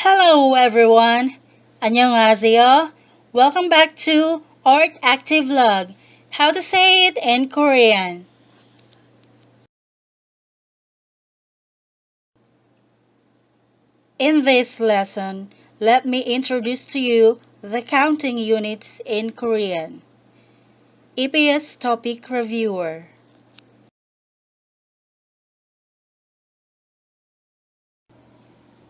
Hello everyone! 안녕하세요! Welcome back to Art Active Vlog, How to Say It in Korean. In this lesson, let me introduce to you the counting units in Korean. EPS Topic Reviewer.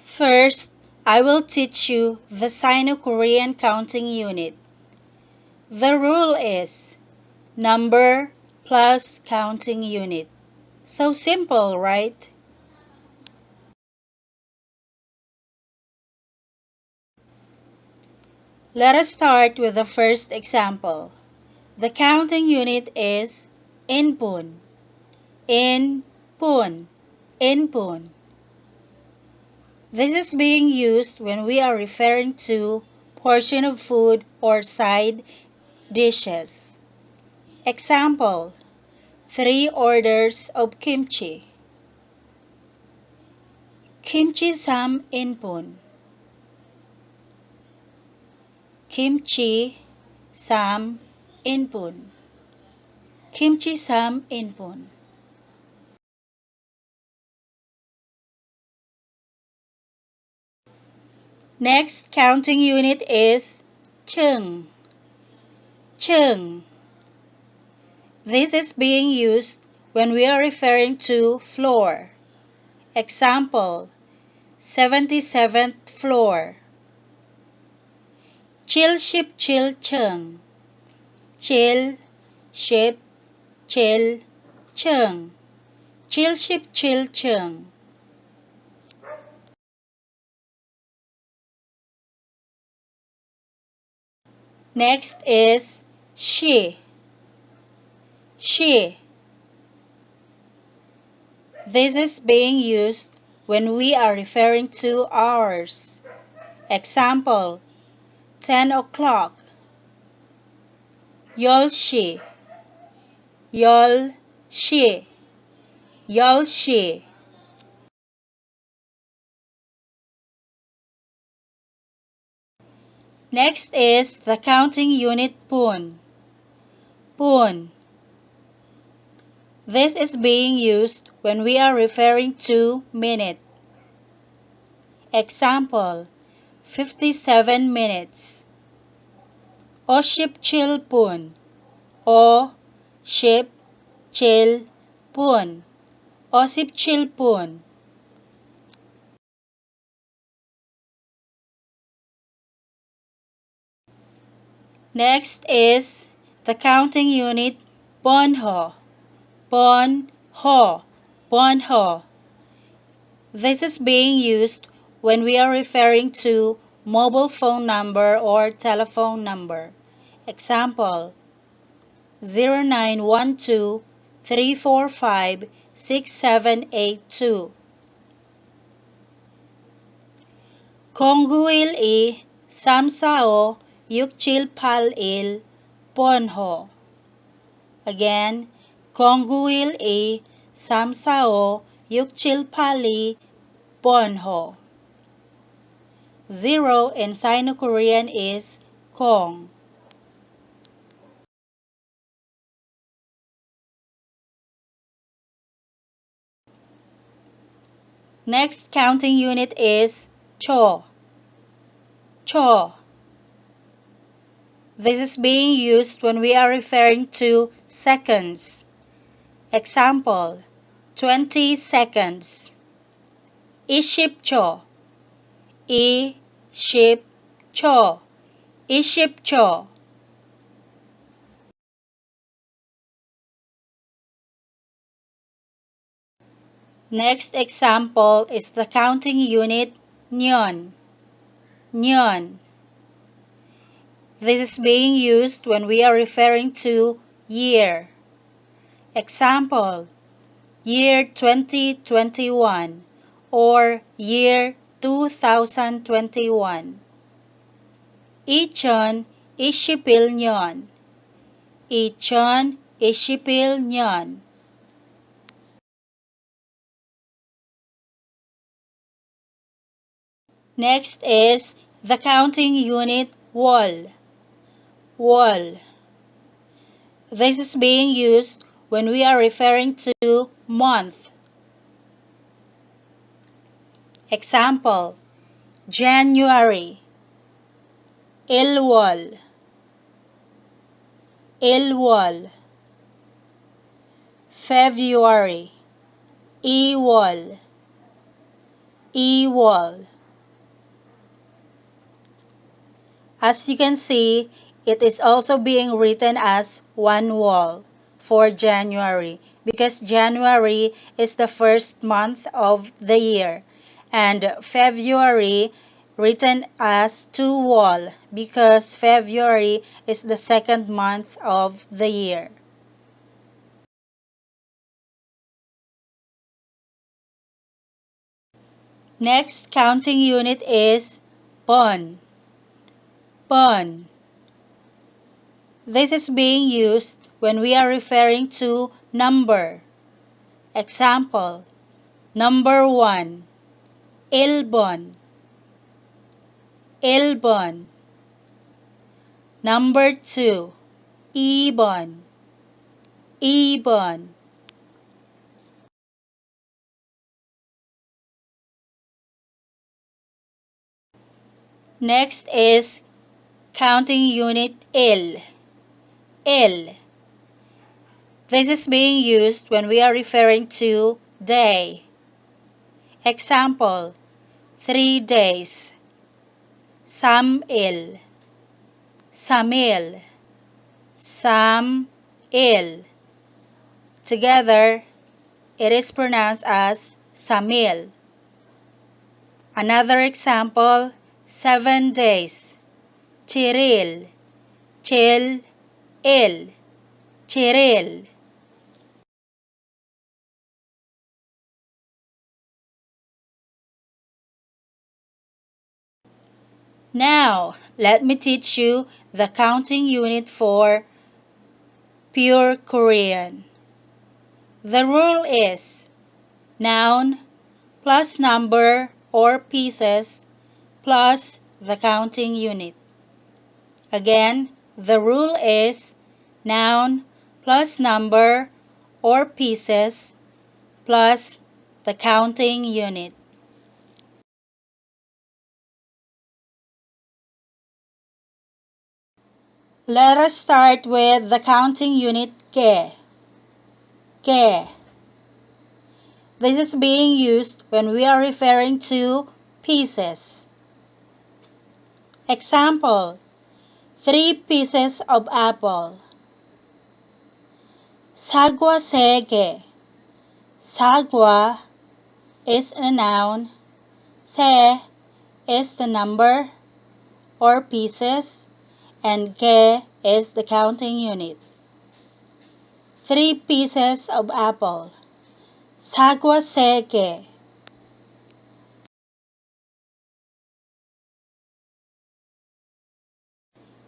First, I will teach you the Sino-Korean counting unit. The rule is number plus counting unit. So simple, right? Let us start with the first example. The counting unit is inpun. Inpun. Inpun. This is being used when we are referring to portion of food or side dishes. Example, 3 orders of kimchi. Kimchi sam inpun. Kimchi sam inpun. Kimchi sam inpun. Next counting unit is chung. Chung. This is being used when we are referring to floor. Example, 77th floor. Chil ship chil chung. Chil ship chil chung. Chil ship chil chung. Next is she. She. This is being used when we are referring to hours. Example, 10 o'clock. 10시. 10시. 10시. Next is the counting unit pun. Pun. This is being used when we are referring to minute. Example, 57 minutes. 57 분. 57 분. 57 분. Next is the counting unit bonho. Bonho. Bonho. This is being used when we are referring to mobile phone number or telephone number. Example, 0912-345-6782. 공구일이 345-6781 bonho. Again, 091 345 6782 bonho. 0 in Sino-Korean is kong. Next counting unit is cho. Cho. This is being used when we are referring to seconds. Example, 20 seconds. 20초. 20초. 20초. Next example is the counting unit nyon. Nyon. This is being used when we are referring to year. Example, year 2021 or year 2021. 2021년. 2021년. Next is the counting unit wall. Wall. This is being used when we are referring to month. Example, January, ilwal, ilwal. February, iwal, iwal. As you can see, it is also being written as one wall for January because January is the first month of the year, and February written as two wall because February is the second month of the year. Next counting unit is pon. Pon. This is being used when we are referring to number. Example, number 1, ilbon, ilbon. Number 2, ibon, ibon. Next is counting unit il, il. This is being used when we are referring to day. Example, 3 days, samil, samil, samil. Together, it is pronounced as samil. Another example, 7 days, chiril, chil, il, chiril. Now, let me teach you the counting unit for pure Korean. The rule is noun plus number or pieces plus the counting unit. Again, the rule is noun plus number or pieces plus the counting unit. Let us start with the counting unit ke. Ke. This is being used when we are referring to pieces. Example, 3 pieces of apple. Sagwa sege. Sagwa is a noun. Se is the number or pieces. And ke is the counting unit. 3 pieces of apple. Sagwa sege.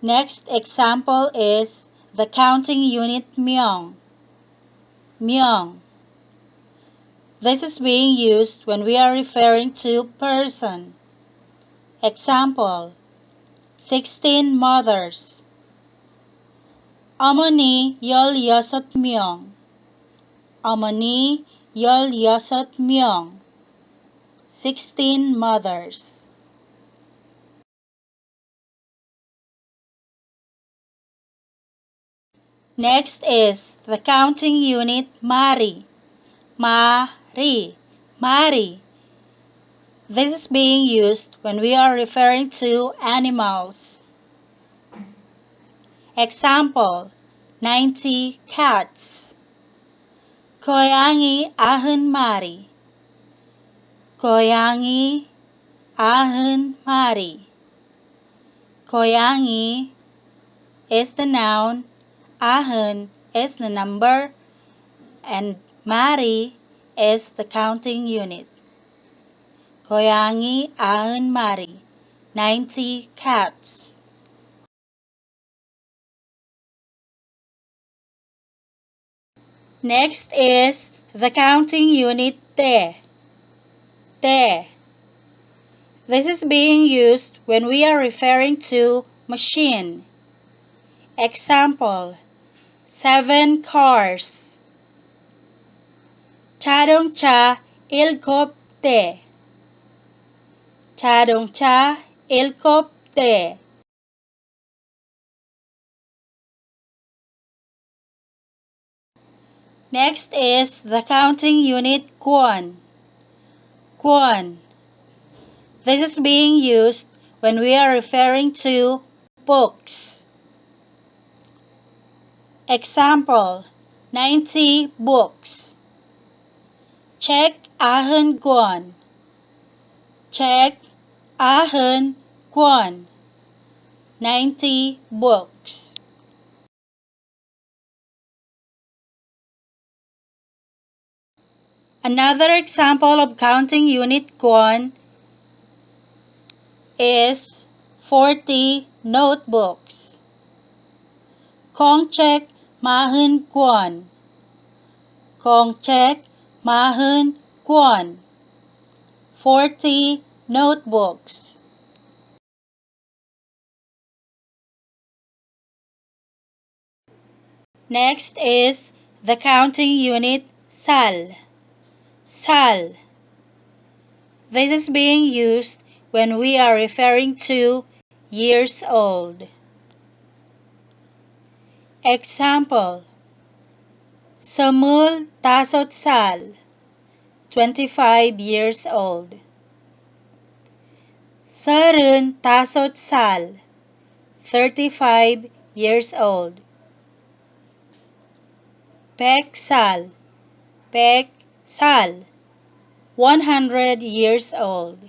Next example is the counting unit myong. Myong. This is being used when we are referring to person. Example, 16 mothers. 어머니 16명. 어머니 16명. 16 mothers. Next is the counting unit mari. Mari. Mari. This is being used when we are referring to animals. Example, 90 cats. 고양이 90마리. 고양이 90마리. 고양이 is the noun, ahun is the number, and mari is the counting unit. 고양이 90마리, 90 cats. Next is the counting unit te. Te. This is being used when we are referring to machine. Example, 7 cars. 자동차 7대. 자동차 7대. Next is the counting unit kwon. Kwon. This is being used when we are referring to books. Example, 90 books. 책 90권. 책 90권. 90 books. Another example of counting unit kwon is 40 notebooks. 공책 40권. 공책 40권. 40 notebooks. Next is the counting unit sal. Sal. This is being used when we are referring to years old. Example, 25 25 years old. 35 35 years old. 100 100 100 years old.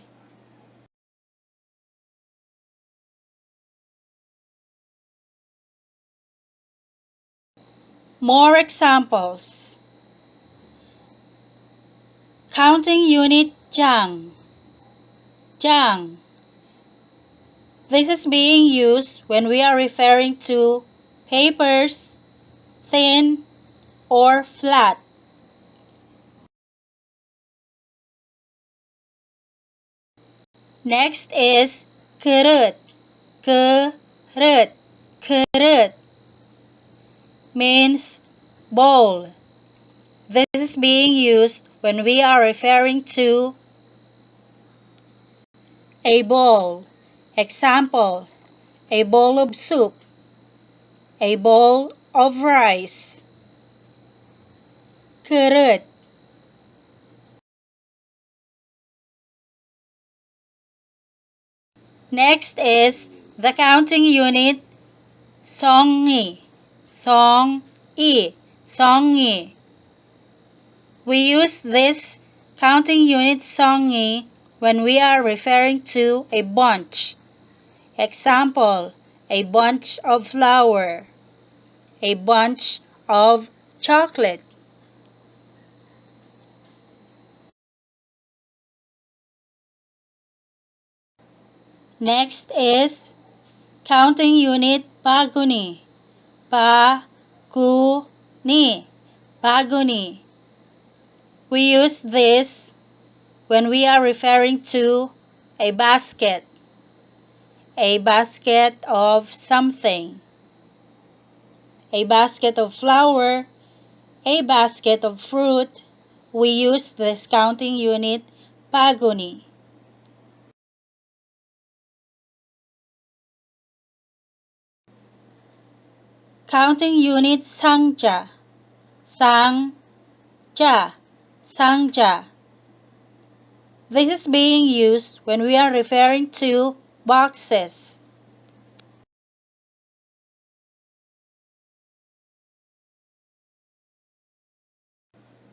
More examples. Counting unit 장. 장. This is being used when we are referring to papers, thin or flat. Next is 그릇. 그릇. 그릇 means bowl. This is being used when we are referring to a bowl. Example, a bowl of soup, a bowl of rice. 그릇. Next is the counting unit 성이. 성이. 성이. We use this counting unit 성이 when we are referring to a bunch. Example, a bunch of flower, a bunch of chocolate. Next is counting unit 바구니. 바구니. 바구니. We use this when we are referring to a basket of something, a basket of flour, a basket of fruit. We use this counting unit 바구니. Counting unit 상자. 상자. 상자. This is being used when we are referring to boxes.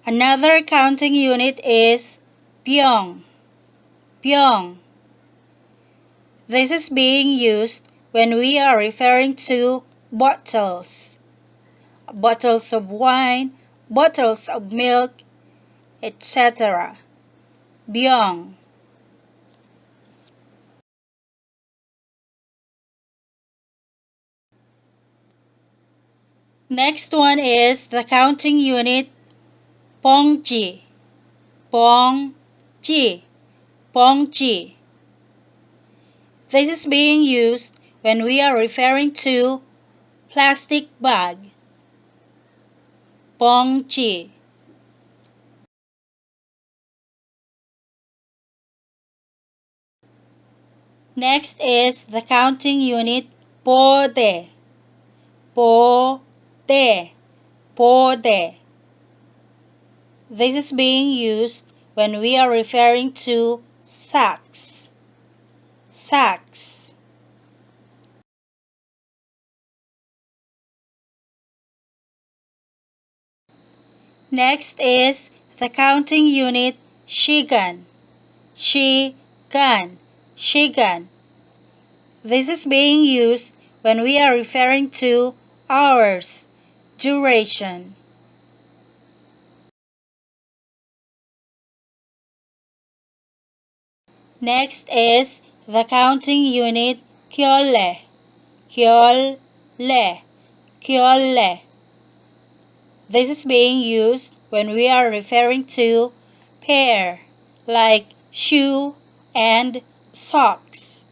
Another counting unit is 병. 병. This is being used when we are referring to bottles. Bottles of wine, bottles of milk, etc. 병. Next one is the counting unit 봉지. 봉지. 봉지. This is being used when we are referring to plastic bag. 봉지. Next is the counting unit 보대. 보대. 보대. This is being used when we are referring to sacks. Sacks. Next is the counting unit 시간. 시간. 시간. This is being used when we are referring to hours, duration. Next is the counting unit 켤레. 켤레. 켤레. This is being used when we are referring to pair, like shoe and socks.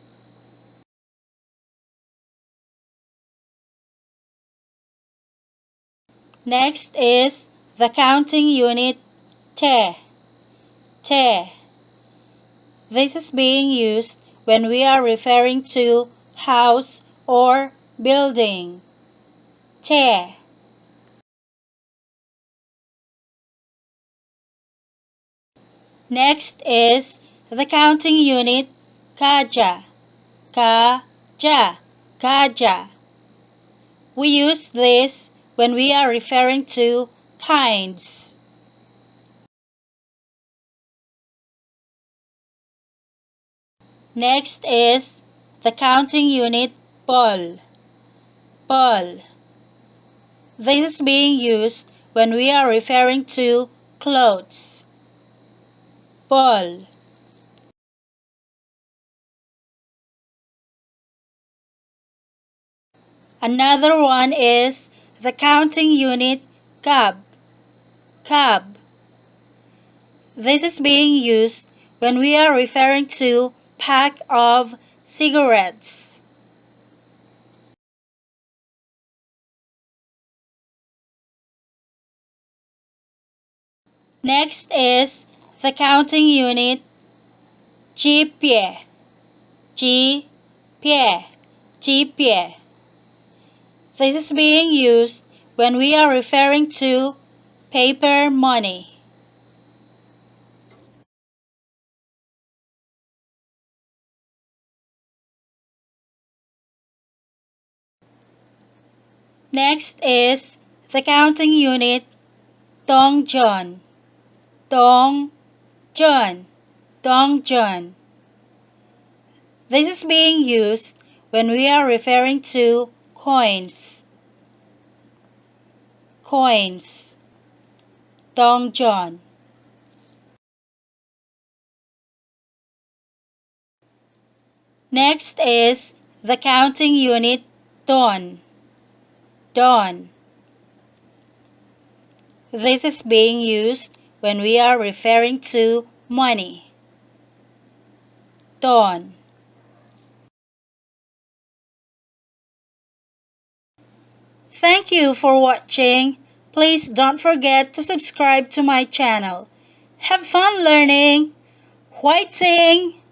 Next is the counting unit 태. 태. This is being used when we are referring to house or building. 태. Next is the counting unit 가자. 가자. 가자. We use this when we are referring to kinds. Next is the counting unit 뻘. 뻘. This is being used when we are referring to clothes. 뻘. Another one is the counting unit cab. Cab. This is being used when we are referring to pack of cigarettes. Next is the counting unit 집예. 집예. 집예. This is being used when we are referring to paper money. Next is the counting unit 동전. 동전. 동전. This is being used when we are referring to coins. Coins. 동전. Next is the counting unit 돈. 돈. This is being used when we are referring to money. 돈. Thank you for watching. Please don't forget to subscribe to my channel. Have fun learning. 화이팅!